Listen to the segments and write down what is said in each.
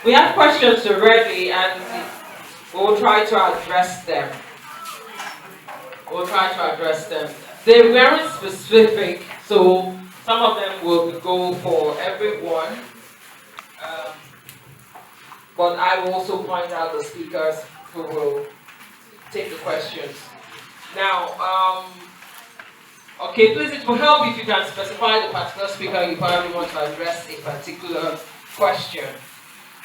We have questions already, and we'll try to address them. They weren't specific, so some of them will go for everyone. But I will also point out the speakers who will take the questions. Now, okay, please, it will help if you can specify the particular speaker you probably want to address a particular question.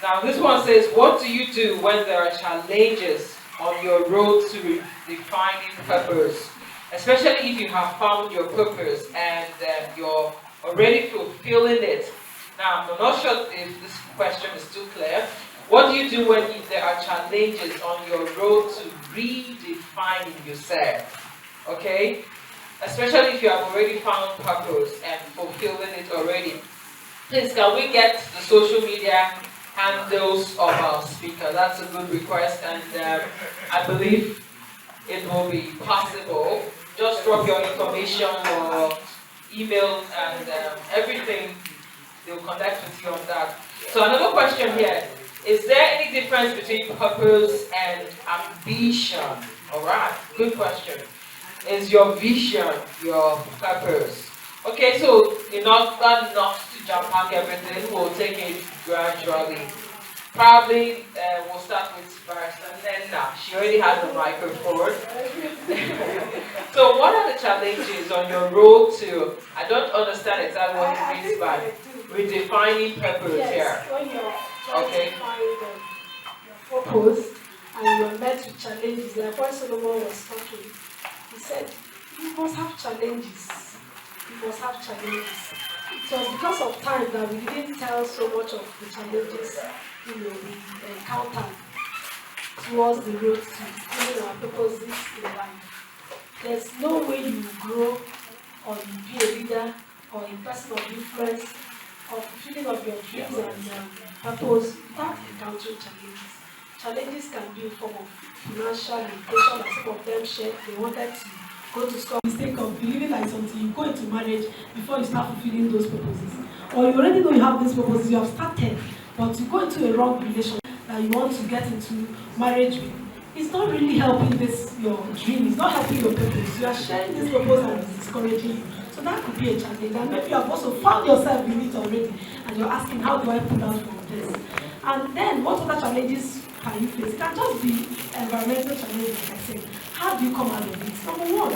Now, this one says, what do you do when there are challenges on your road to defining purpose? Especially if you have found your purpose and you're already fulfilling it. Now, I'm not sure if this question is too clear. What do you do when there are challenges on your road to redefining yourself? Okay? Especially if you have already found purpose and fulfilling it already. Please, can we get the social media handles of our speaker? That's a good request, and I believe it will be possible. Just drop your information or email and everything. They'll connect with you on that. So another question here. Is there any difference between purpose and ambition? Alright, good question. Is your vision your purpose? Okay, so in order not to jump pack everything, we'll take it gradually. Probably we'll start with first, and then she already has the microphone. So what are the challenges on your road to, I don't understand exactly what it means by redefining purpose here. When you're trying to find your purpose and you're met with challenges, like when Solomon was talking, he said, you must have challenges. You must have challenges. It was because of time that we didn't tell so much of the challenges we encountered towards the road to fulfilling our purposes in life. There's no way you grow or you be a leader or a person of influence or fulfilling of your dreams and purpose without encountering challenges. Challenges can be in form of financial limitation, like some of them shared. They wanted to go to school. Mistake of believing like something, you go into marriage before you start fulfilling those purposes. Or you already know you have these purposes, you have started, but you go into a wrong relationship that you want to get into marriage with. It's not really helping this your dream, it's not helping your purpose. You are sharing this purpose and it's discouraging you. So that could be a challenge. And maybe you have also found yourself in it already and you're asking, how do I pull out from this? And then what other challenges can you face? It can just be environmental challenges, like I said. How do you come out of it? Number one,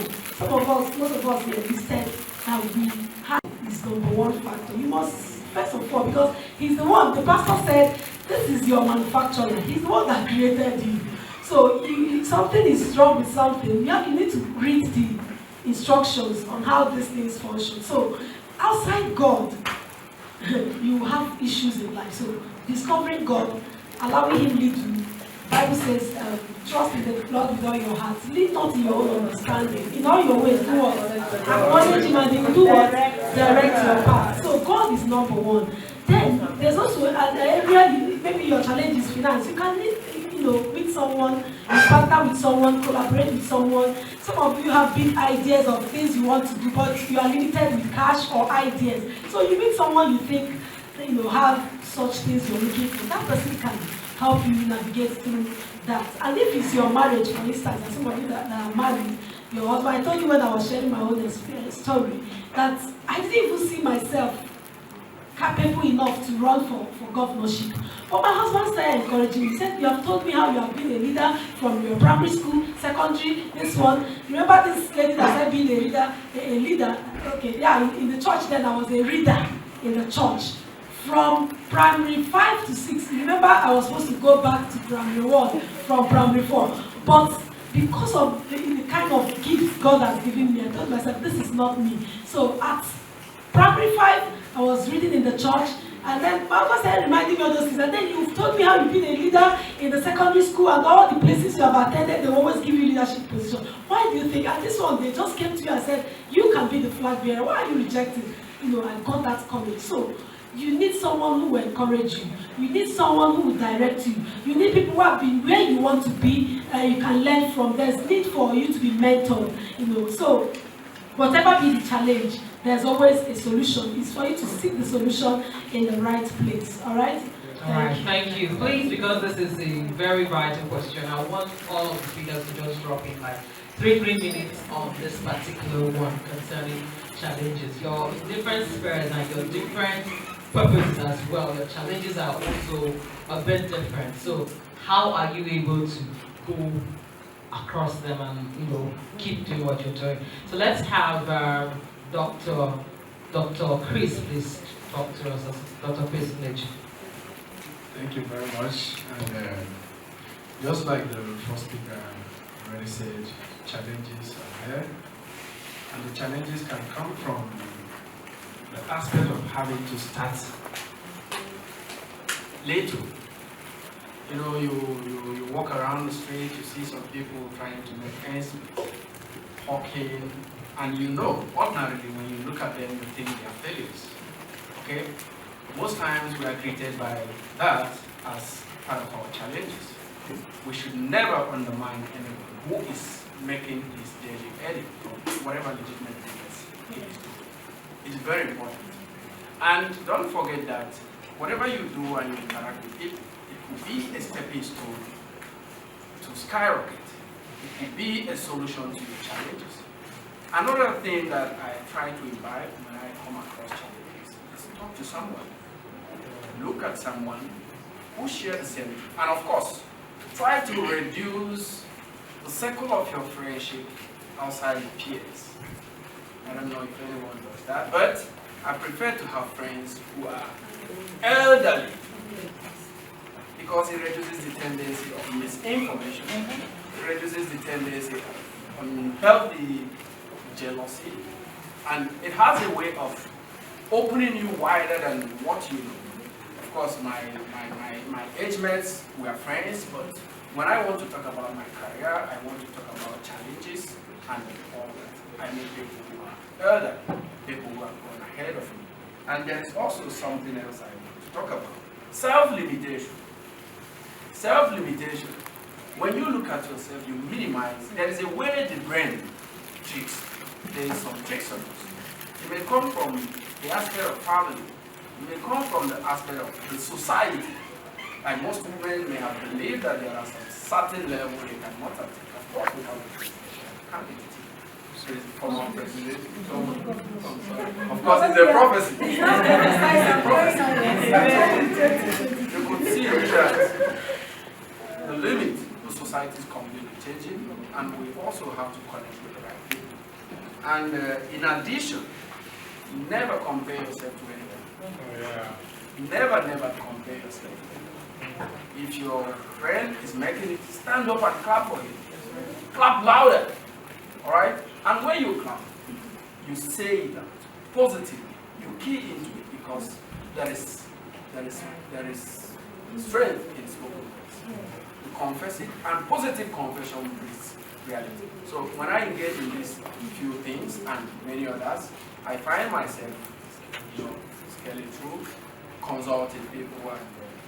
most of us here listed that we have is number one factor. You must, first of all, because he's the one, the pastor said, this is your manufacturer. He's the one that created you. So if something is wrong with something, you need to read the instructions on how these things function. So outside God, you have issues in life. So discovering God, allowing Him lead you. The Bible says, trust in the Lord with all your heart. Lead not in your own understanding. In all your ways, do what? Acknowledge Him and He will do what? Direct your path. So God is number one. Then there's also an area, maybe your challenge is finance. You can meet someone, partner with someone, collaborate with someone. Some of you have big ideas of things you want to do, but you are limited with cash or ideas. So you meet someone you think have such things you're looking for. That person can help you navigate through that. And if it's your marriage, for instance, and some of you that are married, your husband, I told you when I was sharing my own experience story, that I didn't even see myself capable enough to run for governorship. But my husband started encouraging me. He said, you have told me how you have been a leader from your primary school, secondary, this one. Remember this lady that said being a leader? Okay, yeah, in the church then I was a reader in the church. From primary 5 to 6, remember I was supposed to go back to primary 1 from primary 4. But because of the kind of gift God has given me, I told myself, this is not me. So at primary 5, I was reading in the church, and then my husband started reminding me of those things. And then you've told me how you've been a leader in the secondary school and all the places you have attended, they always give you leadership position. Why do you think? And this one, they just came to you and said, you can be the flag bearer. Why are you rejecting? And got that courage. So you need someone who will encourage you. You need someone who will direct you. You need people who have been where you want to be, and you can learn from. There's need for you to be mentored. So whatever be the challenge, there's always a solution. It's for you to seek the solution in the right place. All right? All right, thank you. Please, because this is a very vital question, I want all of the speakers to just drop in like 3 minutes on this particular one concerning challenges. Your different spheres and your different purposes as well. Your challenges are also a bit different. So how are you able to go across them and keep doing what you're doing? So let's have Dr. Chris please talk to us. Dr. Chris Nage. Thank you very much. And just like the first speaker already said, challenges are there. And the challenges can come from the aspect of having to start little. You know, you walk around the street, you see some people trying to make ends meet, hawking, and ordinarily when you look at them, you think they are failures. Okay? Most times we are greeted by that as part of our challenges. We should never undermine anyone who is making his daily earning from whatever legitimate business he is doing. It's very important. And don't forget that whatever you do and you interact with people, it could be a stepping stone to skyrocket. It could be a solution to your challenges. Another thing that I try to imbibe when I come across challenges is talk to someone. Look at someone who shares the same, and of course, try to reduce the circle of your friendship outside your peers. I don't know if anyone does that, but I prefer to have friends who are elderly because it reduces the tendency of misinformation. It reduces the tendency of unhealthy jealousy, and it has a way of opening you wider than what you know. Of course, my age mates, we are friends, but when I want to talk about my career, I want to talk about challenges and all that. I meet people who are elder, people who have gone ahead of me. And there is also something else I want to talk about. Self-limitation. Self-limitation. When you look at yourself, you minimize. There is a way the brain tricks. There is some tricks on us. It may come from the aspect of family. It may come from the aspect of the society. Like most women may have believed that there are some certain level they cannot attain. Of course, we have a presidential candidate. So it's a former president. Of course, it's a prophecy. You could see that the limit to society is completely changing, and we also have to connect with the right people. And in addition, never compare yourself to anyone. Never compare yourself to anyone. If your friend is making it, stand up and clap for him. Clap louder. Alright? And when you clap, you say that positively. You key into it because there is strength in spoken words. You confess it, and positive confession brings reality. So when I engage in these few things and many others, I find myself, scaling through, consulting people, and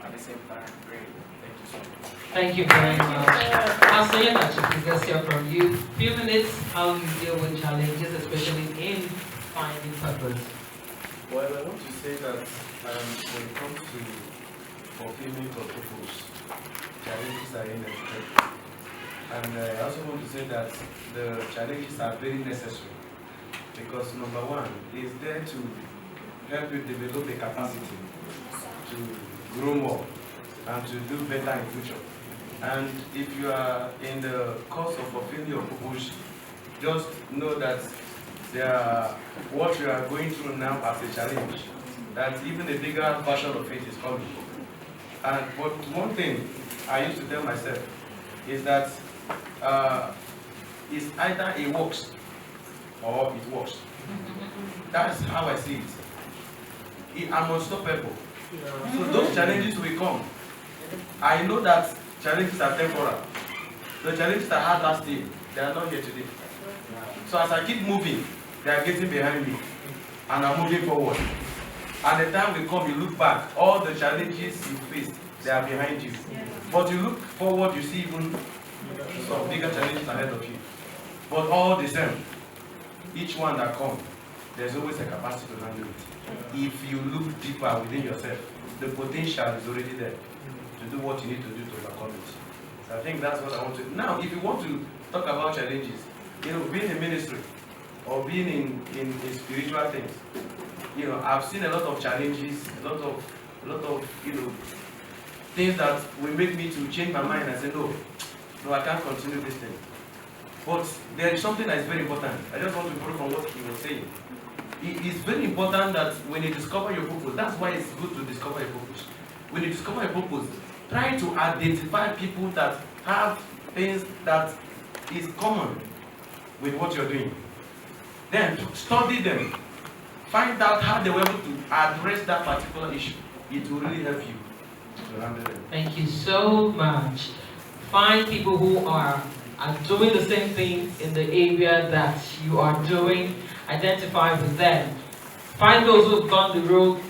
at the same time praying. Thank you so much. Thank you very much. I'll say that let's hear from you. Few minutes, how you deal with challenges, especially in finding purpose. Well, I want to say that when it comes to fulfillment of purpose, challenges are inevitable. And I also want to say that the challenges are very necessary because number one is there to help you develop a capacity to grow more and to do better in future. And if you are in the course of fulfilling your purpose, just know that what you are going through now as a challenge, that even a bigger version of it is coming. But one thing I used to tell myself is that it's either it works or it works. That's how I see it. I'm unstoppable. So those challenges will come. I know that challenges are temporal. The challenges I had last year, they are not here today. So as I keep moving, they are getting behind me. And I'm moving forward. And the time will come, you look back, all the challenges you faced, they are behind you. But you look forward, you see even some bigger challenges ahead of you. But all the same, each one that comes, there's always a capacity to handle it. If you look deeper within yourself, the potential is already there to do what you need to do to overcome it. So I think that's what I want to. Now, if you want to talk about challenges, being in ministry or being in spiritual things, I've seen a lot of challenges, a lot of things that will make me to change my mind and say, no, I can't continue this thing. But there is something that is very important. I just want to borrow from what he was saying. It is very important that when you discover your purpose, that's why it's good to discover your purpose. When you discover your purpose, try to identify people that have things that is common with what you're doing. Then study them. Find out how they were able to address that particular issue. It will really help you to handle them. Thank you so much. Find people who are doing the same thing in the area that you are doing. Identify with them. Find those who have gone the road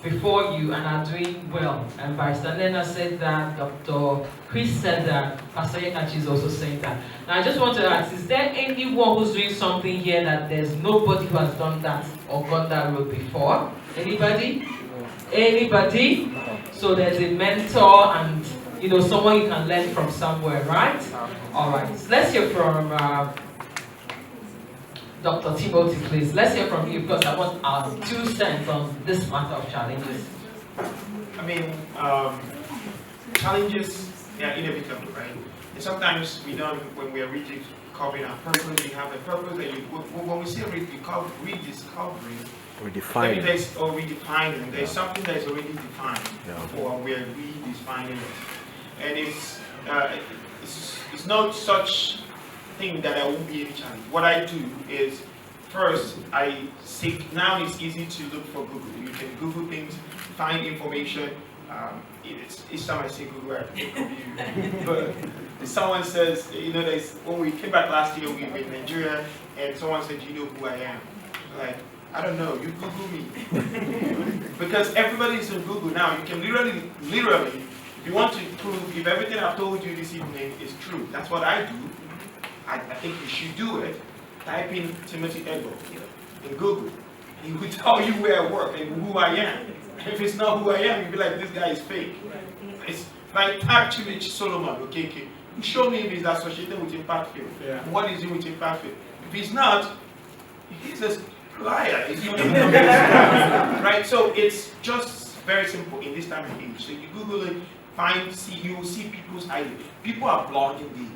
before you and are doing well. And Barrister Nena said that, Dr. Chris said that, Pastor Yekachi is also saying that. Now I just want to ask, is there anyone who's doing something here that there's nobody who has done that or gone that road before? Anybody? Anybody? So there's a mentor and someone you can learn from somewhere, right? All right. Let's hear from Dr. Timothy, please. Let's hear from you because I want our 2 cents on this matter of challenges. I mean, challenges, they are inevitable, right? And sometimes we don't, when we are rediscovering our purpose, we have a purpose that when we say rediscovering, Redefining. Redefining. There's something that is already defined, or we're redefining it. And it's not such thing that there won't be any challenge. What I do is, first, I seek, now it's easy to look for Google. You can Google things, find information. Each time I say Google, I think of you. But someone says, when we came back last year, we were in Nigeria, and someone said, do you know who I am? Like, I don't know, you Google me. Because everybody is on Google now. You can literally, if you want to prove if everything I've told you this evening is true, that's what I do. I think you should do it. Type in Timothy Ego in Google. He will tell you where I work and who I am. If it's not who I am, you'll be like, this guy is fake. It's like type Timothy Solomon, okay. You show me if he's associated with Impact Field. Yeah. What is he with Impact Field? If he's not, he's a liar. He's not right? So it's just very simple in this time and age. So you Google it, you will see people's ideas. People are blogging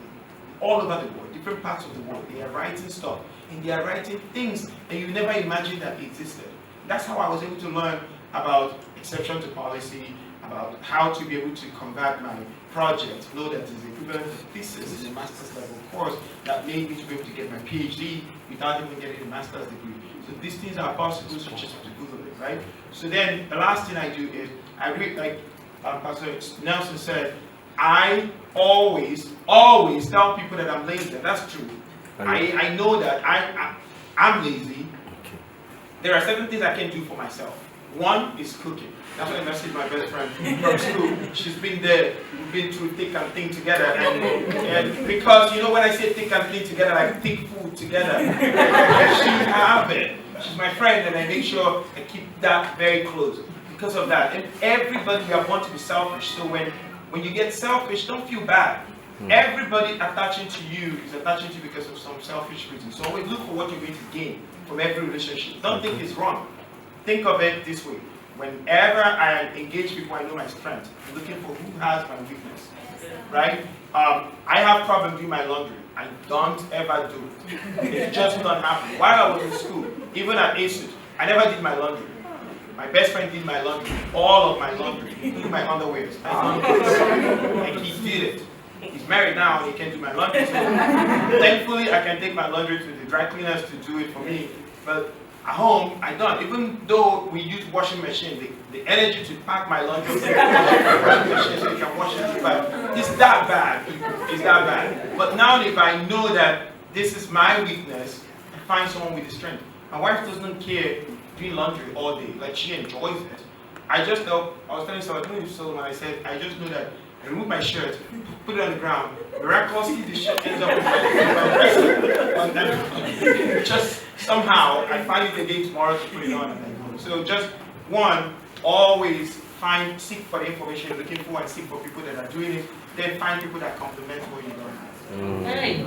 all over the world, different parts of the world. They are writing stuff, and they are writing things that you never imagined that existed. That's how I was able to learn about exception to policy, about how to be able to convert my project, know that it's equivalent to thesis in a master's level course that made me to be able to get my PhD without even getting a master's degree. So these things are possible, so just have to Google it, right? So then the last thing I do is I read, like Pastor Nelson said, I always tell people that I'm lazy. That's true. I know that I'm lazy. There are certain things I can do for myself. One is cooking. That's what I messaged my best friend from school. She's been there. We've been through thick and thin together. And because, when I say thick and thin together, like thick food together. She have it. She's my friend, and I make sure I keep that very close because of that. And everybody, we are born to be selfish. So when you get selfish, don't feel bad. Everybody attaching to you is attaching to you because of some selfish reason. So always look for what you're going to gain from every relationship. Don't think it's wrong. Think of it this way. Whenever I engage people, I know my strength. I'm looking for who has my weakness. Right? I have problems doing my laundry. I don't ever do it. It just don't happen. While I was in school, even at ASUS, I never did my laundry. My best friend did my laundry. All of my laundry, including my underwears. And he did it. He's married now and he can do my laundry. So thankfully, I can take my laundry to the dry cleaners to do it for me. But at home, I don't. Even though we use washing machine, the energy to pack my laundry so you can wash it, but it's that bad. It's that bad. But now if I know that this is my weakness, I find someone with the strength. My wife doesn't care doing laundry all day. Like, she enjoys it. I was telling Solomon, I said, I just know that I remove my shirt, put it on the ground. Miraculously, the shirt ends up in my dress. Just somehow, I find it again tomorrow to put it on and I go. So just one, always seek for the information you're looking for and seek for people that are doing it. Then find people that complement what you don't have. Hey,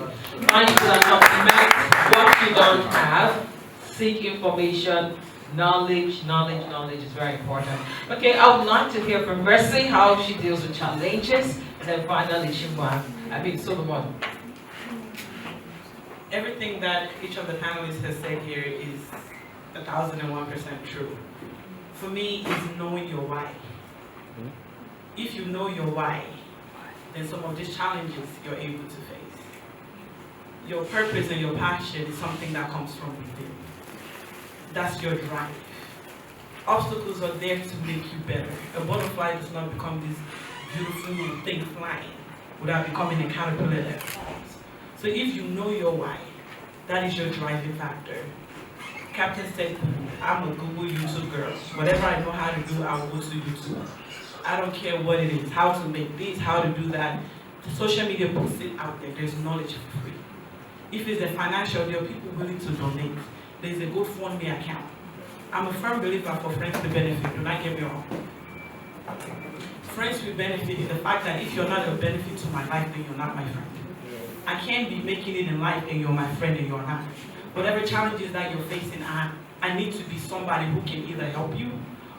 find people that complement what you don't have. Seek information. Knowledge is very important. Okay, I would like to hear from Mercy how she deals with challenges, and then finally Solomon. Everything that each of the panelists has said here is 1001% true. For me, is knowing your why. If you know your why, then some of these challenges you're able to face. Your purpose and your passion is something that comes from within. That's your drive. Obstacles are there to make you better. A butterfly does not become this beautiful thing flying without becoming a caterpillar that falls. So if you know your why, that is your driving factor. Captain said, I'm a Google YouTube girl. Whatever I know how to do, I will go to YouTube. I don't care what it is, how to make this, how to do that. The social media puts it out there. There's knowledge for free. If it's a financial, there are people willing to donate. There's a GoFundMe account. I'm a firm believer for friends to benefit, do not get me wrong. Friends will benefit in the fact that if you're not a benefit to my life, then you're not my friend. I can't be making it in life and you're my friend and you're not. Whatever challenges that you're facing, I need to be somebody who can either help you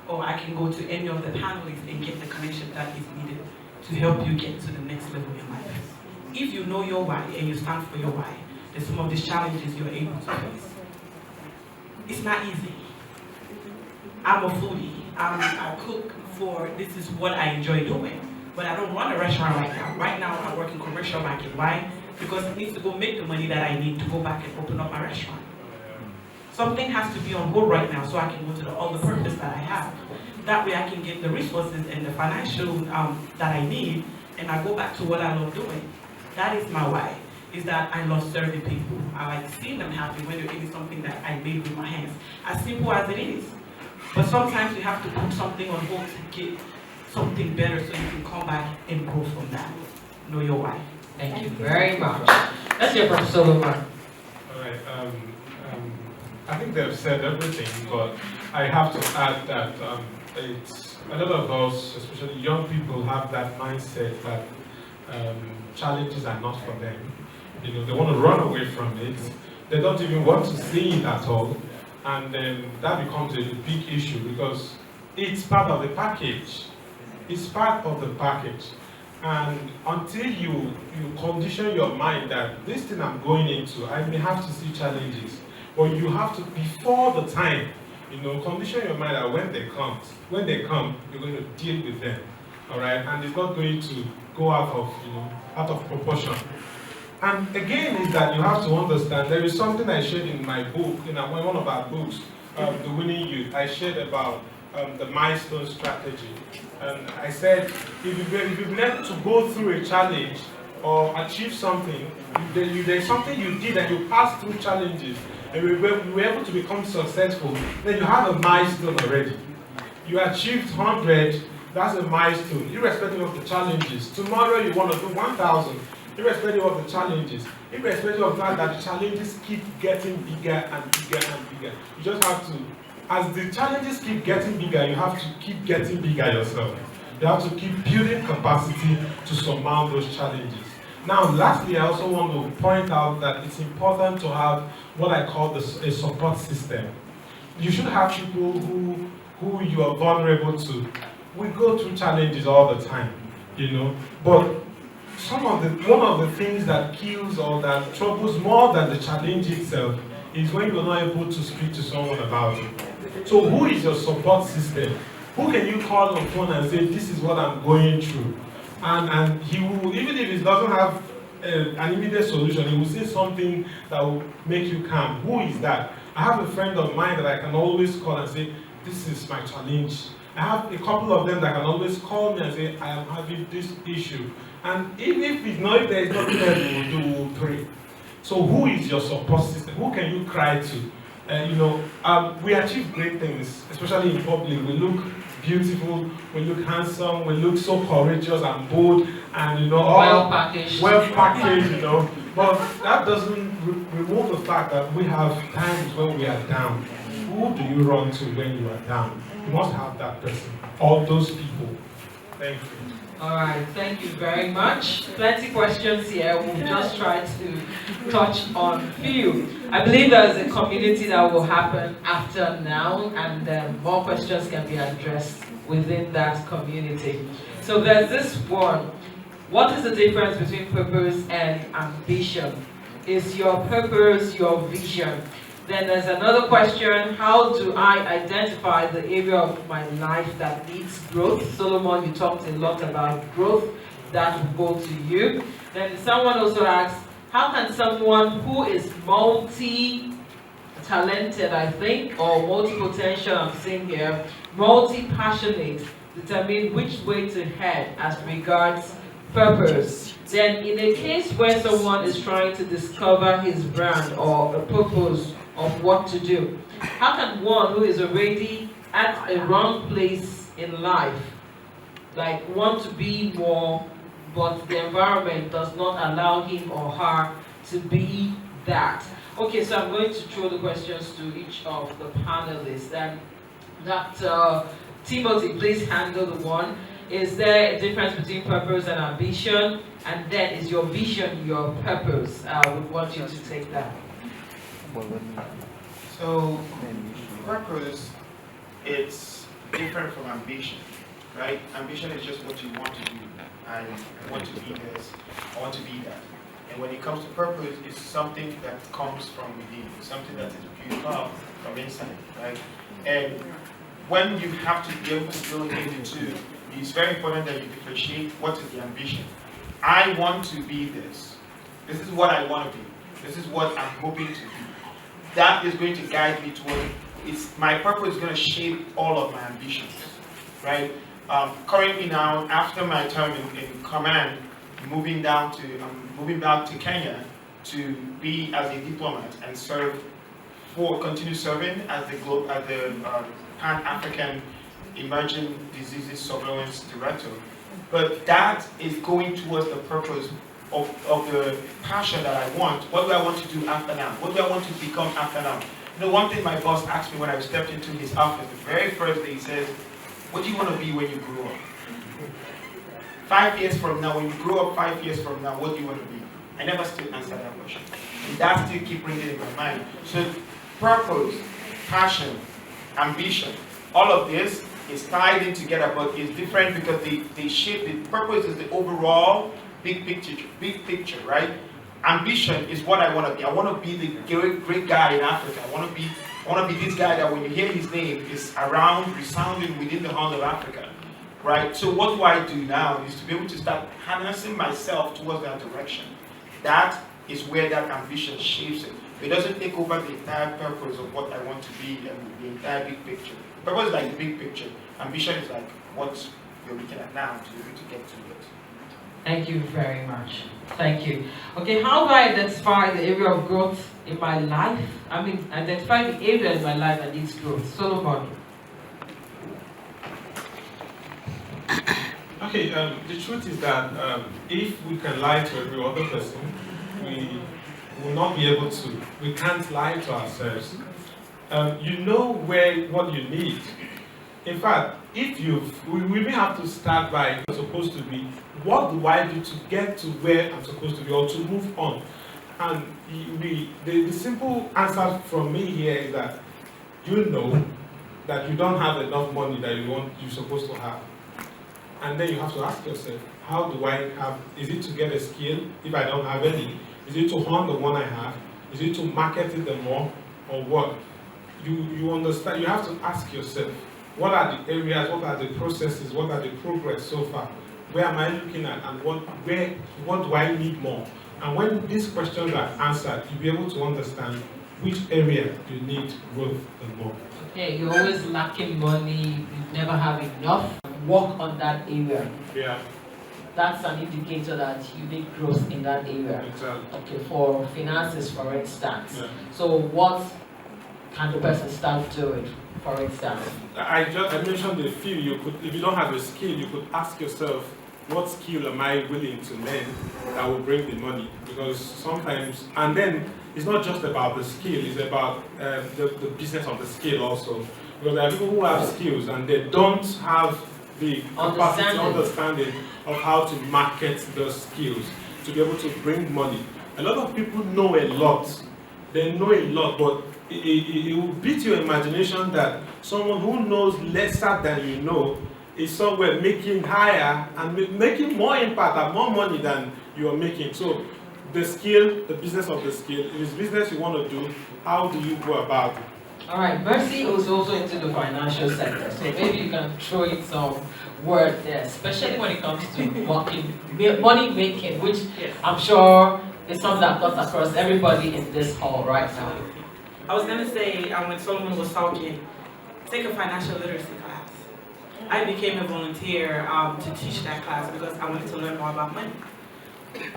or I can go to any of the panelists and get the connection that is needed to help you get to the next level in life. If you know your why and you stand for your why, then some of these challenges you're able to face. It's not easy. I'm a foodie. I cook for, this is what I enjoy doing. But I don't run a restaurant right now. Right now I work in commercial market. Why? Because it needs to go make the money that I need to go back and open up my restaurant. Something has to be on hold right now so I can go to all the purpose that I have. That way I can get the resources and the financial that I need, and I go back to what I love doing. That is my why, is that I love serving people. I like seeing them happy when they're eating something that I made with my hands. As simple as it is. But sometimes you have to put something on hold to get something better so you can come back and grow from that. Know your why. Thank you very much. Let's hear from Solomon. All right. I think they've said everything, but I have to add that it's a lot of us, especially young people, have that mindset that challenges are not for them. You know, they want to run away from it. They don't even want to see it at all, and then that becomes a big issue because it's part of the package. It's part of the package. And until you condition your mind that this thing I'm going into, I may have to see challenges. But you have to, before the time, you know, condition your mind that when they come, you're going to deal with them. All right? And it's not going to go out of proportion. And again, is that you have to understand, there is something I shared in my book, in one of our books, The Winning Youth. I shared about the Milestone Strategy. And I said, if you've learned to go through a challenge or achieve something, there's something you did and you passed through challenges and you were able to become successful, then you have a milestone already. You achieved 100, that's a milestone, irrespective of the challenges. Tomorrow you want to do 1,000, irrespective of the challenges, irrespective of the fact that the challenges keep getting bigger and bigger and bigger. You just have to, as the challenges keep getting bigger, you have to keep getting bigger yourself. You have to keep building capacity to surmount those challenges. Now, lastly, I also want to point out that it's important to have what I call a support system. You should have people who you are vulnerable to. We go through challenges all the time, you know, but one of the things that kills or that troubles more than the challenge itself is when you're not able to speak to someone about it. So who is your support system? Who can you call on phone and say, this is what I'm going through? And he will, even if he doesn't have an immediate solution, he will say something that will make you calm. Who is that? I have a friend of mine that I can always call and say, this is my challenge. I have a couple of them that can always call me and say, I am having this issue. And even if there is nothing else we will do, we will pray. So who is your support system? Who can you cry to? We achieve great things, especially in public. We look beautiful, we look handsome, we look so courageous and bold, and well packaged. Well packaged, But that doesn't remove the fact that we have times when we are down. Who do you run to when you are down? You must have that person, all those people. Thank you. All right, thank you very much. Plenty questions here. We'll just try to touch on few. I believe there's a community that will happen after now, and more questions can be addressed within that community. So there's this one. What is the difference between purpose and ambition? Is your purpose your vision? Then there's another question, how do I identify the area of my life that needs growth? Solomon, you talked a lot about growth. That will go to you. Then someone also asks, how can someone who is multi-talented, I think, or multi-potential, I'm seeing here, multi-passionate, determine which way to head as regards purpose? Then in a case where someone is trying to discover his brand or a purpose of what to do, how can one who is already at a wrong place in life, like want to be more, but the environment does not allow him or her to be that? Okay, so I'm going to throw the questions to each of the panelists. And Dr. Timothy, please handle the one. Is there a difference between purpose and ambition? And then, is your vision your purpose? I would want you to take that. So, purpose, it's different from ambition, right? Ambition is just what you want to do. I want to be this, I want to be that. And when it comes to purpose, it's something that comes from within, something that is built up from inside, right? And when you have to be able to build into two, it's very important that you differentiate what is the ambition. I want to be this. This is what I want to be. This is what I'm hoping to be. That is going to guide me toward, my purpose is going to shape all of my ambitions, right? Currently now, after my term in command, I'm moving back to Kenya to be as a diplomat and continue serving as the Pan-African Emerging Diseases Surveillance Director. But that is going towards the purpose of the passion that I want. What do I want to do after now? What do I want to become after now? One thing my boss asked me when I stepped into his office, the very first day he says, what do you want to be when you grow up? 5 years from now, when you grow up 5 years from now, what do you want to be? I never still answered that question. And that still keeps ringing in my mind. So purpose, passion, ambition, all of this is tied in together, but it's different because they shape, the purpose is the overall big picture, right? Ambition is what I want to be. I want to be the great guy in Africa. I want to be this guy that when you hear his name is around, resounding within the horn of Africa, right? So what do I do now is to be able to start harnessing myself towards that direction. That is where that ambition shapes it. It doesn't take over the entire purpose of what I want to be and the entire big picture. Purpose is like the big picture. Ambition is like what you're looking at now to be able to get to it. Thank you very much. Thank you. Okay, how do I identify the area of growth in my life? Identify the area in my life that needs growth. Solomon. Okay, the truth is that if we can lie to every other person, we will not be able to. We can't lie to ourselves. You know what you need. In fact, we may have to start by what's supposed to be, what do I do to get to where I'm supposed to be or to move on? And the simple answer from me here is that you know that you don't have enough money that you're supposed to have. And then you have to ask yourself, how do I have, is it to get a skill if I don't have any? Is it to hone the one I have? Is it to market it the more? Or what? You understand, you have to ask yourself, what are the areas, what are the processes, what are the progress so far? Where am I looking at and what do I need more? And when these questions are answered, you'll be able to understand which area you need growth the more. Okay, you're always lacking money, you never have enough. Work on that area. Yeah. That's an indicator that you need growth in that area. Exactly. Okay, for finances, for instance. Yeah. So what can the person start doing? for instance? I mentioned a few. You could, if you don't have a skill, you could ask yourself, what skill am I willing to learn that will bring the money? Because sometimes, and then it's not just about the skill, it's about the business of the skill also. Because there are people who have skills and they don't have the capacity, understanding of how to market those skills to be able to bring money. A lot of people know a lot. They know a lot, but it will beat your imagination that someone who knows lesser than you know is somewhere making higher and making more impact and more money than you are making. So the skill, the business of the skill, if it's business you want to do, how do you go about it? All right, Mercy is also into the financial sector, so maybe you can throw in some word there, especially when it comes to money making, which I'm sure is something that cuts across everybody in this hall right now. I was going to say, when Solomon was talking, take a financial literacy class. I became a volunteer to teach that class because I wanted to learn more about money.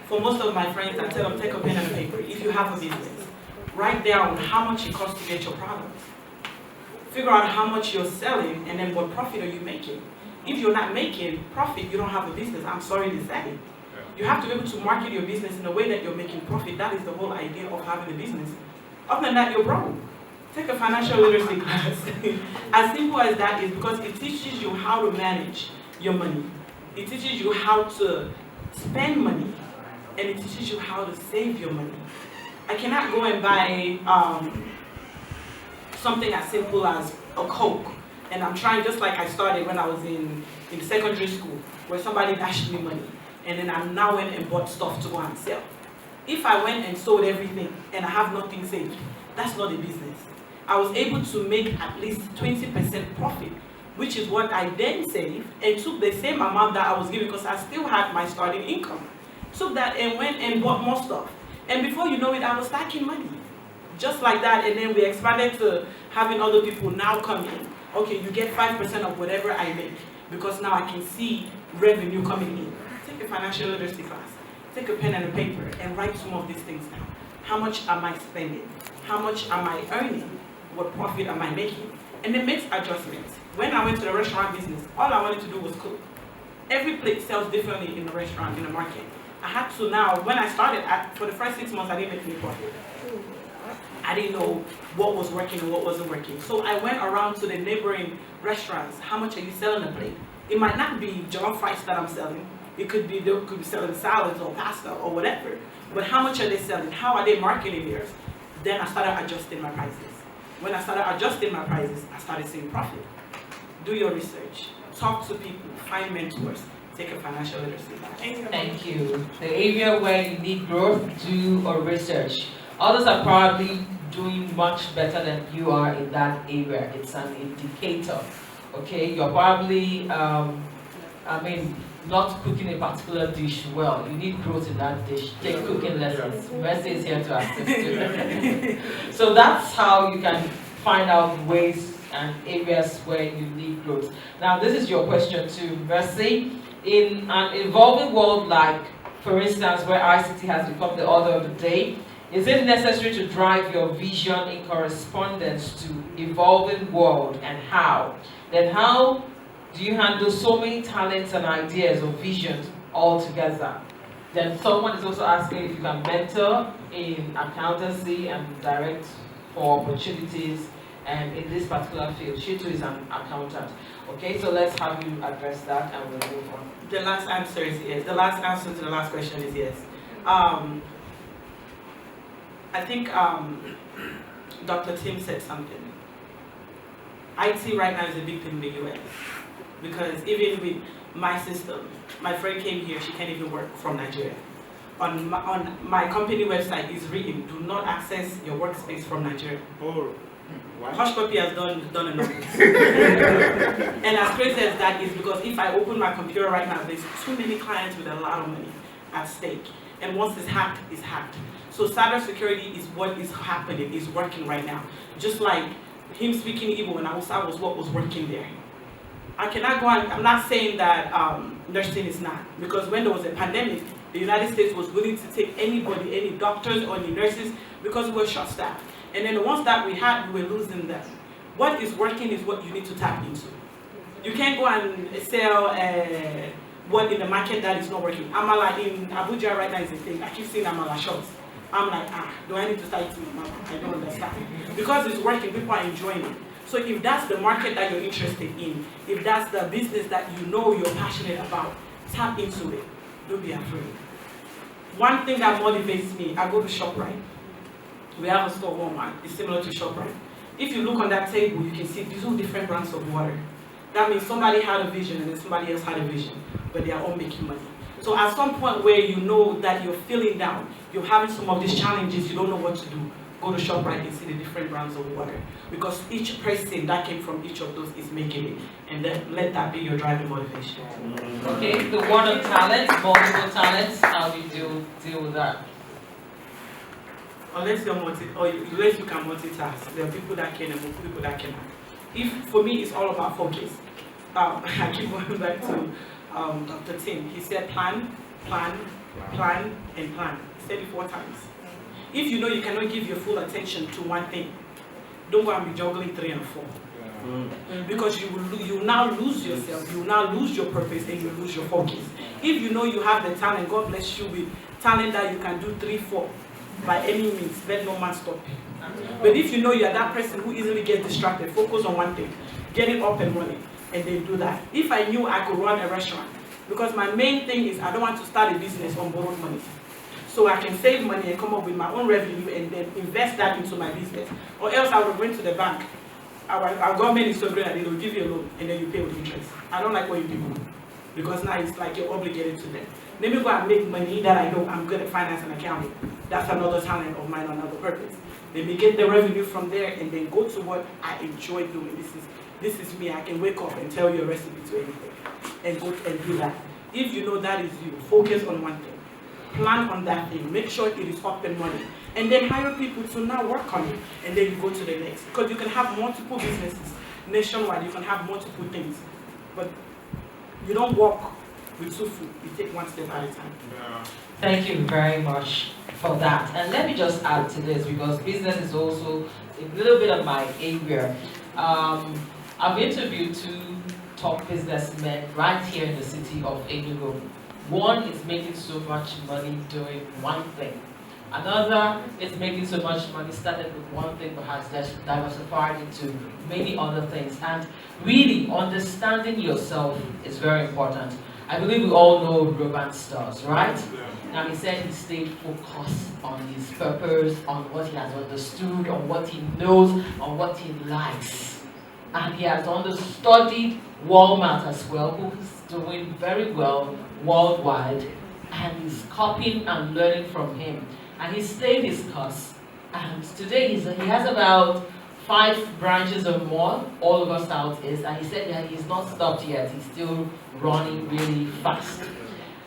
For most of my friends, I tell them, take a pen and a paper. If you have a business, write down how much it costs to get your products. Figure out how much you're selling and then what profit are you making. If you're not making profit, you don't have a business. I'm sorry to say. You have to be able to market your business in a way that you're making profit. That is the whole idea of having a business. Other than that, you're broke. Take a financial literacy class. As simple as that is, because it teaches you how to manage your money. It teaches you how to spend money. And it teaches you how to save your money. I cannot go and buy something as simple as a Coke. And I'm trying, just like I started when I was in secondary school, where somebody dashed me money. And then I now went and bought stuff to go and sell. If I went and sold everything and I have nothing saved, that's not a business. I was able to make at least 20% profit, which is what I then saved and took the same amount that I was given because I still had my starting income. Took that and went and bought more stuff. And before you know it, I was stacking money. Just like that, and then we expanded to having other people now come in. Okay, you get 5% of whatever I make because now I can see revenue coming in. Take a financial literacy class. Take a pen and a paper and write some of these things down. How much am I spending? How much am I earning? What profit am I making? And then make adjustments. When I went to the restaurant business, all I wanted to do was cook. Every plate sells differently in the restaurant, in the market. I had to now, when I started, for the first 6 months, I didn't make any profit. I didn't know what was working and what wasn't working. So I went around to the neighboring restaurants. How much are you selling a plate? It might not be jollof rice that I'm selling. It could be, they could be selling salads or pasta or whatever. But how much are they selling? How are they marketing theirs? Then I started adjusting my prices. When I started adjusting my prices, I started seeing profit. Do your research. Talk to people. Find mentors. Take a financial literacy class. Thank you. The area where you need growth, do a research. Others are probably doing much better than you are in that area. It's an indicator. Okay, you're probably, not cooking a particular dish well. You need growth in that dish. Take cooking lessons. Mercy is here to assist you. So that's how you can find out ways and areas where you need growth. Now, this is your question to Mercy. In an evolving world like, for instance, where ICT has become the order of the day, is it necessary to drive your vision in correspondence to evolving world, and how? Then how do you handle so many talents and ideas or visions all together? Then someone is also asking if you can mentor in accountancy and direct for opportunities and in this particular field. She too is an accountant. Okay, so let's have you address that and we'll move on. The last answer is yes. The last answer to the last question is yes. I think Dr. Tim said something. IT right now is a big thing in the US because even with my system, my friend came here, she can't even work from Nigeria. On my company website is written, do not access your workspace from Nigeria. Oh. Hush Puppy has done enough. And as crazy as that is, because if I open my computer right now, there's too many clients with a lot of money at stake. And once it's hacked, it's hacked. So cybersecurity is what is happening, is working right now. Just like him speaking Igbo and Hausa was what was working there. I cannot go on, I'm not saying that nursing is not, because when there was a pandemic, the United States was willing to take anybody, any doctors or any nurses, because we were short-staffed. And then the ones that we had, we were losing them. What is working is what you need to tap into. You can't go and sell what in the market that is not working. Amala in Abuja right now is a thing. I keep seeing Amala shops. I'm like, do I need to start eating Amala? I don't understand. Because it's working, people are enjoying it. So if that's the market that you're interested in, if that's the business that you know you're passionate about, tap into it. Don't be afraid. One thing that motivates me, I go to ShopRite. We have a store, Walmart. It's similar to ShopRite. If you look on that table, you can see two different brands of water. That means somebody had a vision and then somebody else had a vision, but they are all making money. So at some point where you know that you're feeling down, you're having some of these challenges, you don't know what to do, go to ShopRite and see the different brands of water. Because each person that came from each of those is making it. And then let that be your driving motivation. Okay, the one on talents, multiple talents, how do you deal with that? Unless you can multitask, there are people that can and people that cannot. For me, it's all about focus. I keep going back to Dr. Tim. He said plan, plan, plan, and plan. He said it 4 times. If you know you cannot give your full attention to one thing, don't go and be juggling 3 and 4. Because you will now lose yourself, you will now lose your purpose, and you lose your focus. If you know you have the talent, God bless you with talent that you can do 3, 4, by any means, let no man stop you. But if you know you are that person who easily gets distracted, focus on one thing, get it up and running, and then do that. If I knew I could run a restaurant, because my main thing is I don't want to start a business on borrowed money. So I can save money and come up with my own revenue and then invest that into my business. Or else I would go into the bank. Our government is so great that they will give you a loan and then you pay with interest. I don't like what you do, because now it's like you're obligated to them. Let me go and make money that I know I'm good at finance and accounting. That's another talent of mine, another purpose. Let me get the revenue from there and then go to what I enjoy doing. This is me. I can wake up and tell you a recipe to anything and go and do that. If you know that is you, focus on one thing. Plan on that thing. Make sure it is up and running. And then hire people to now work on it. And then you go to the next. Because you can have multiple businesses nationwide. You can have multiple things. But you don't walk with 2 feet. You take one step at a time. Yeah. Thank you very much for that. And let me just add to this, because business is also a little bit of my area. I've interviewed 2 top businessmen right here in the city of Enugu. One is making so much money doing one thing. Another is making so much money, started with one thing but has just diversified into many other things. And really understanding yourself is very important. I believe we all know Robert Stars, right? Now he said he stayed focused on his purpose, on what he has understood, on what he knows, on what he likes. And he has studied Walmart as well, who's doing very well worldwide, and he's copying and learning from him. And he stayed his course, and today he has about 5 branches or more all over Southeast, and he said that he's not stopped yet, he's still running really fast.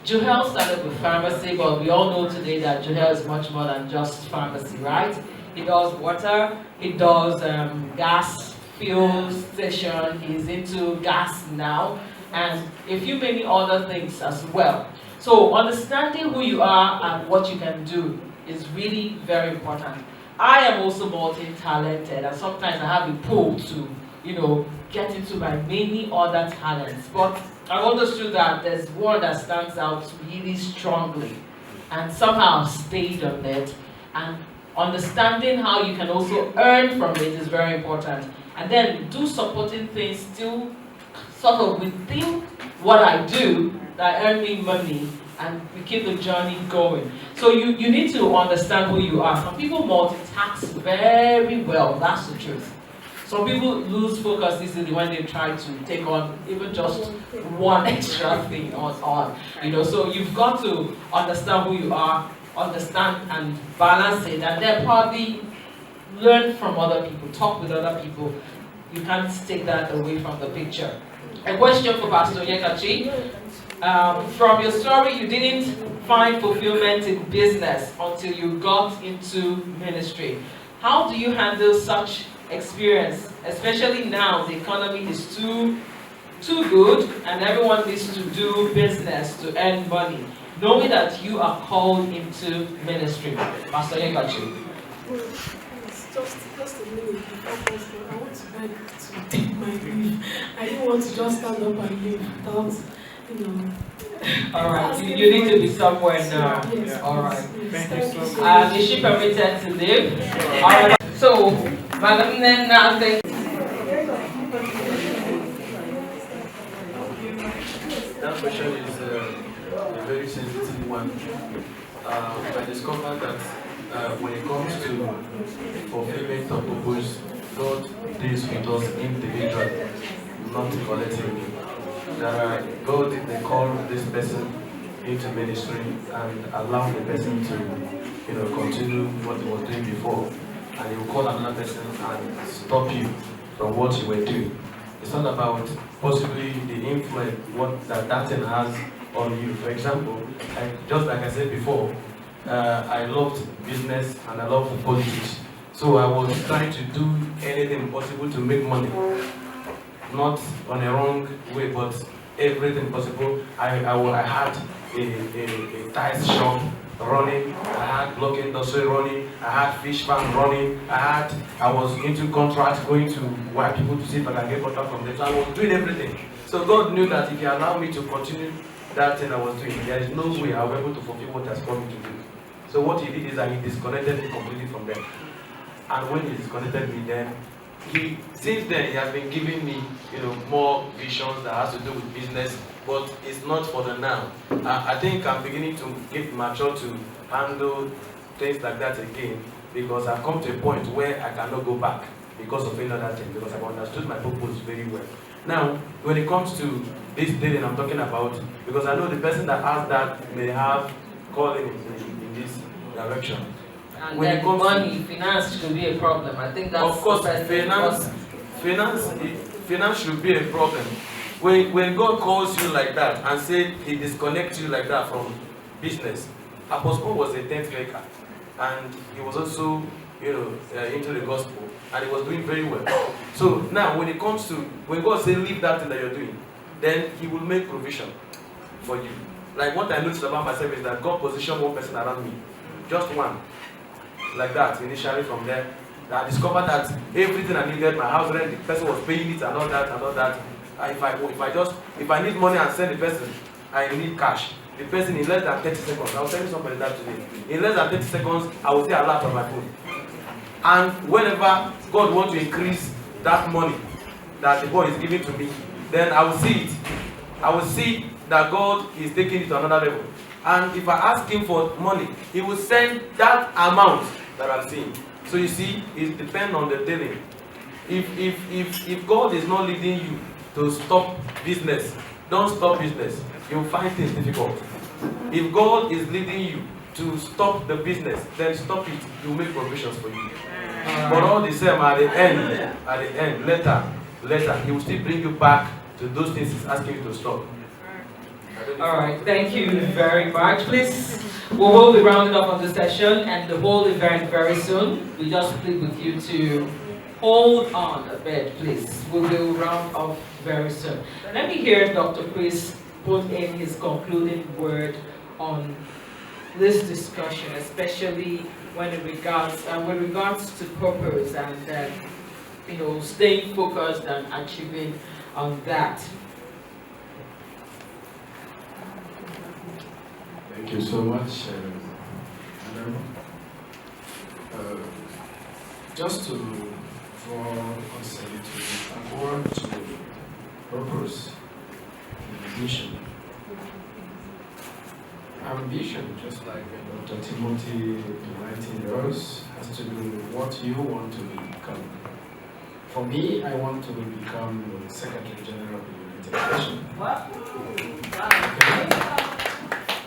Joel started with pharmacy, but we all know today that Joel is much more than just pharmacy, right? He does water, he does gas, fuel station, he's into gas now, and a few many other things as well. So understanding who you are and what you can do is really very important. I am also multi-talented, and sometimes I have a pull to, get into my many other talents. But I understood that there's one that stands out really strongly, and somehow I've stayed on it. And understanding how you can also earn from it is very important. And then do supporting things still sort of within what I do that earn me money, and we keep the journey going. So you need to understand who you are. Some people multitask very well, that's the truth. Some people lose focus easily when they try to take on even just one extra thing on. So you've got to understand who you are, understand and balance it, and then probably learn from other people, talk with other people. You can't take that away from the picture. A question for Pastor Yekachi. From your story, you didn't find fulfillment in business until you got into ministry. How do you handle such experience, especially now the economy is too good and everyone needs to do business to earn money, knowing that you are called into ministry? Pastor Yekachi. It's just a minute before I want to like to take my leave. I didn't want to just stand up and leave without, you know. All right, you need to be somewhere now. Yes, all right. Thank you so much. Is she permitted to live? All right. So, Madam Nena, thank That question is a very sensitive one. I discovered that when it comes to fulfillment of purpose, God deals with us individually, not collectively. God may call this person into ministry and allow the person to, continue what he was doing before, and he will call another person and stop you from what you were doing. It's not about possibly the influence that thing has on you. For example, just like I said before, I loved business and I loved politics. So I was trying to do anything possible to make money. Not on a wrong way, but everything possible. I had a tire shop running, I had block industry running, I had fish farm running, I was into contracts, going to white people to see if I can get contract from them. So I was doing everything. So God knew that if He allowed me to continue that thing I was doing, there is no way I was able to fulfill what He has called me to do. So what He did is that He disconnected me completely from them. And when He disconnected me, then since then He has been giving me, more visions that has to do with business, but it's not for the now. I think I'm beginning to get mature to handle things like that again, because I've come to a point where I cannot go back because of any other thing, because I've understood my purpose very well. Now, when it comes to this dating I'm talking about, because I know the person that asked that may have calling in this direction. And when it comes money, finance should be a problem. I think that's of course, finance should be a problem. When God calls you like that and said He disconnects you like that from business, Apostle Paul was a tent maker, and he was also, into the gospel, and he was doing very well. So now, when God says leave that thing that you're doing, then He will make provision for you. Like what I noticed about myself is that God positioned one person around me, just one, like that. Initially, from there, I discovered that everything I needed, my house rent, the person was paying it, and all that. If I need money and send the person, I need cash. The person in less than 30 seconds, I was telling somebody that today. In less than 30 seconds, I will see a lot on my phone. And whenever God wants to increase that money that the boy is giving to me, then I will see it. I will see that God is taking it to another level. And if I ask Him for money, He will send that amount that I'm seeing. So you see, it depends on the dealing. If God is not leading you to stop business, don't stop business. You'll find things difficult. If God is leading you to stop the business, then stop it. You'll make provisions for you. But all the same, at the end, later, He will still bring you back to those things He's asking you to stop. All right, thank you very much. Please, we will be rounding up on the session and the whole event very soon. We just plead with you to hold on a bit, please. We will round off very soon. Let me hear Dr. Chris put in his concluding word on this discussion, especially with regards to purpose and staying focused and achieving on that. Thank you so much, Madam. Just to draw us a little backward to purpose and ambition. Ambition, just like Dr. Timothy enlightened us, has to do with what you want to become. For me, I want to become the Secretary General of the United Nations. Okay.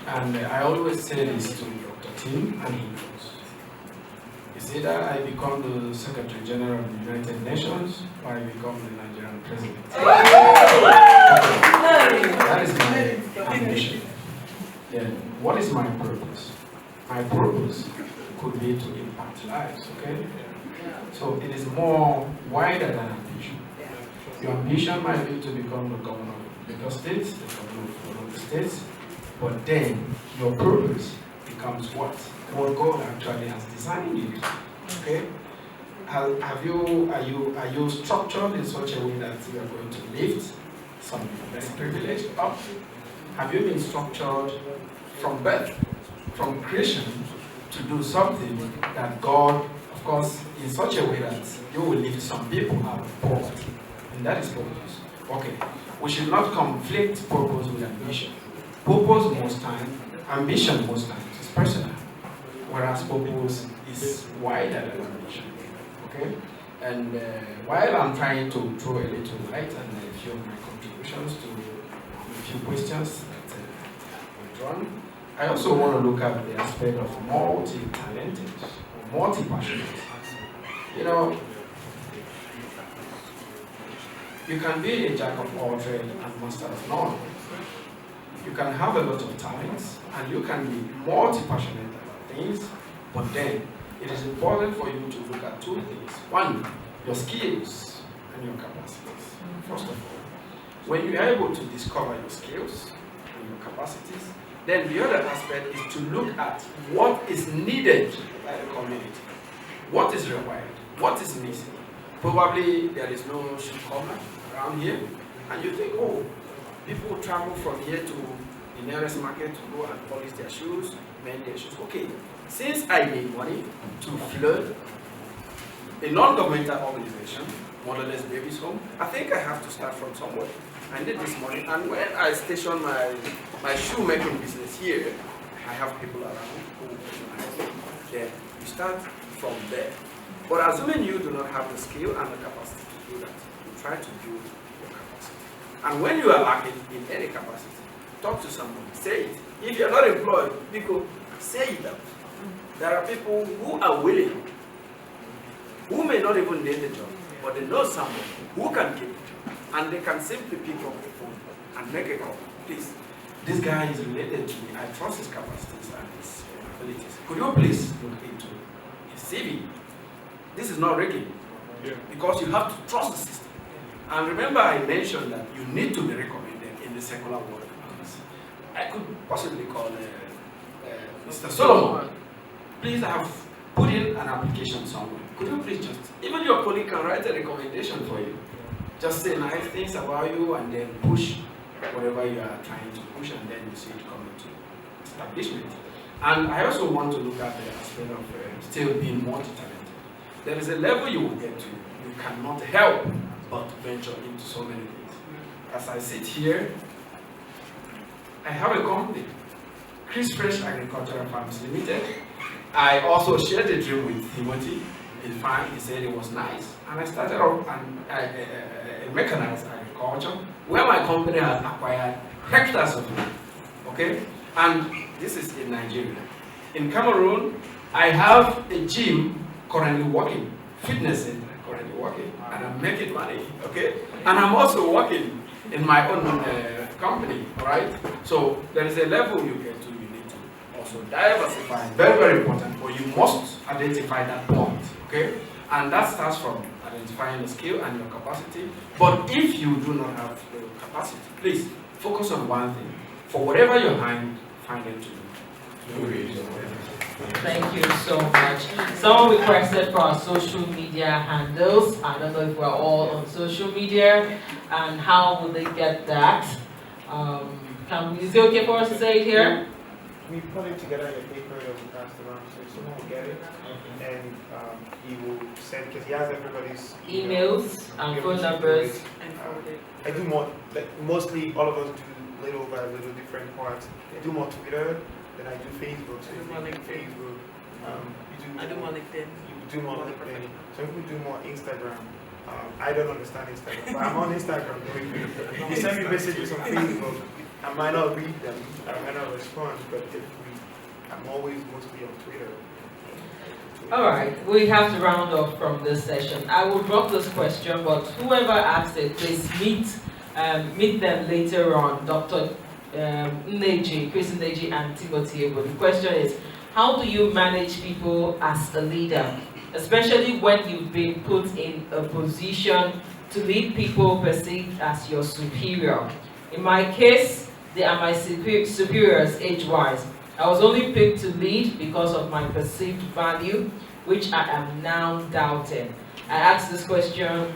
And I always say this to Dr. Tim, and he knows. It's either I become the Secretary General of the United Nations or I become the Nigerian President. That is my ambition. Then, what is my purpose? My purpose could be to impact lives, okay? So it is more wider than ambition. Your ambition might be to become the governor of the states, the governor of one of the states, but then your purpose becomes what? What God actually has designed you to, okay? Are you structured in such a way that you are going to lift some less privileged up? Have you been structured from birth, from creation, to do something that God, of course, in such a way that you will lift some people out of poverty? And that is purpose. Okay, we should not conflict purpose with ambition. Purpose most times, ambition most times is personal, whereas purpose is wider than ambition. Okay? And while I'm trying to throw a little light and a few of my contributions to a few questions that were drawn, I also want to look at the aspect of multi-talented, multi-passionate. You know, you can be a jack of all trades and master of none. You can have a lot of talents and you can be multi-passionate about things, but then it is important for you to look at two things. One, your skills and your capacities. First of all, when you are able to discover your skills and your capacities, then the other aspect is to look at what is needed by the community. What is required? What is missing? Probably there is no shoe corner around here, and you think, oh, people travel from here to the nearest market to go and polish their shoes, mend their shoes. Okay, since I need money to flood a non-governmental organization, Motherless Babies Home, I think I have to start from somewhere. I need this money, and when I station my shoemaking business here, I have people around who recognize me. Then you start from there. But assuming you do not have the skill and the capacity to do that, you try to build your capacity. And when you are lacking in any capacity, talk to someone, say it. If you are not employed, people say it out. There are people who are willing, who may not even need the job, but they know someone who can give it. And they can simply pick up the phone and make a call. Please, this guy is related to me. I trust his capacities and his abilities. Could you please look into his CV? This is not rigging. Because you have to trust the system. And remember, I mentioned that you need to be recommended in the secular world. I could possibly call Mr. Solomon. Please, I have put in an application somewhere. Could you please just, even your colleague can write a recommendation for you. Just say nice things about you and then push whatever you are trying to push, and then you see it coming to establishment. And I also want to look at the aspect of still being multi-talented. There is a level you will get to. You cannot help but venture into so many things. As I sit here, I have a company, Chris Fresh Agricultural Farms Limited. I also shared a dream with Timothy. He said it was nice. And I started off mechanized agriculture, where my company has acquired hectares of land. Okay? And this is in Nigeria. In Cameroon, I have a gym currently working, fitness center currently working, and I'm making money. Okay? And I'm also working in my own company, right? So there is a level you get to, you need to also diversify. Very, very important, but you must identify that point. Okay? And that starts from identifying the skill and your capacity. But if you do not have the capacity, please focus on one thing. For whatever your hand, find it to do. Thank you so much. Someone requested for our social media handles. I don't know if we're all on social media, and how will they get that? Is it okay for us to say it here? We put it together in a paper that we passed around, so someone will get it, and he will send, because he has everybody's emails and phone numbers. I do more, like mostly all of us do little by little different parts. I do more Twitter, then I do Facebook. So I do more Facebook. I do more LinkedIn. You do more LinkedIn. Some people do more Instagram. I don't understand Instagram, but I'm on Instagram. You send me messages on Facebook. I might not read them, I might not respond, but I'm always mostly on Twitter. Alright, we have to round off from this session. I will drop this question, but whoever asked it, please meet them later on, Dr. Nneji, Chris Nneji and Timothy. But the question is, how do you manage people as a leader, especially when you've been put in a position to lead people perceived as your superior? In my case, they are my superiors age-wise. I was only picked to lead because of my perceived value which I am now doubting. I asked this question,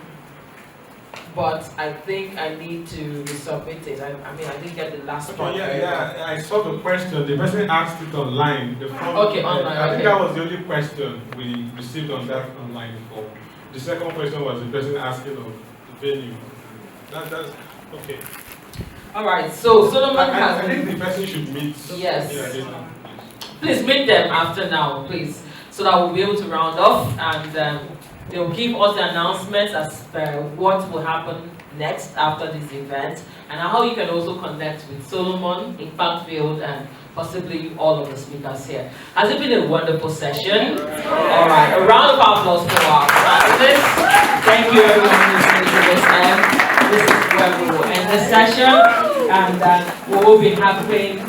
but I think I need to resubmit it. I mean, I didn't get the last part. Yeah, I saw the question. The person asked it online. The form, Okay, online. I think okay. that was the only question we received on that online form. The second question was the person asking of the venue. That's okay. All right. So Solomon has. I think the person should meet. Yes. Yeah, Please meet them after now, please, so that we'll be able to round off, and they'll give us the announcements as per what will happen next after this event, and how you can also connect with Solomon, Impactfield, and possibly all of the speakers here. Has it been a wonderful session? All right, a round of applause for our panelists. Thank you everyone who's listening to this. This is where we will end the session, and we will be having